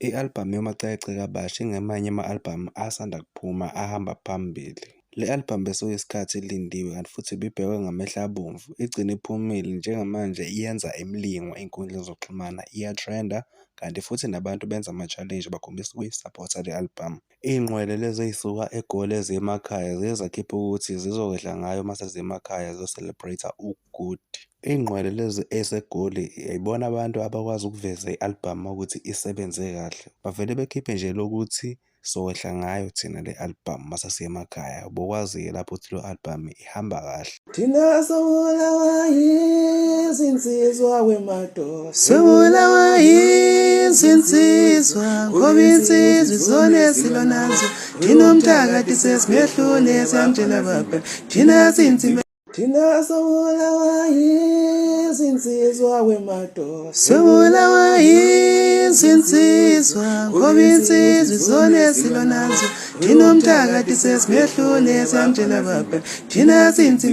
I-albhamu yoMacekeceke Abasha ingamanye ama-albhamu asanda kuphuma ahamba phambili. Le albhamu bekuyisikhathi elindiwe kanti futhi ibibhekwe ngamehlo abomvu. Igcine iphumile njengamanje iyenza imilingo ey'nkundleni zokuxhumana, iyatrenda kanti futhi nabantu benza ama-challenge bakhombisa ukuyisapotha le albhamu. Iy'nqwele lezi ey'suka eGoli eziya emakhaya ziye zakhipha ukuthi zizokwehla ngayo mase ziya emakhaya ziyo-celebrate-a ugudi. Iy'nqwele lezi eseGoli yibona abantu abakwazi ukuveza i-albhamu ukuthi isebenze kahle. Bavele bekhiphe nje lokuthi sokwehla ngayo thina le albhamu mase siya emakhaya. Bokwazi-ke lapho ukuthi lo albhamu ihamba kahle. Thina sobulawa yizinsizwa wemadoda, sobulawa yizinsizwa ngoba insizwa izona esilwa nazo. Thina umthakathi sesimehlule siyamtshela baba thina sinzima. Thina sobulawa yizinsizwa wemadoda, sobulawa yizinsizwa ngoba insizwa izona esilwa nazo. Thina umthakathi sesimehlule siyamtshela baba thina sinzima.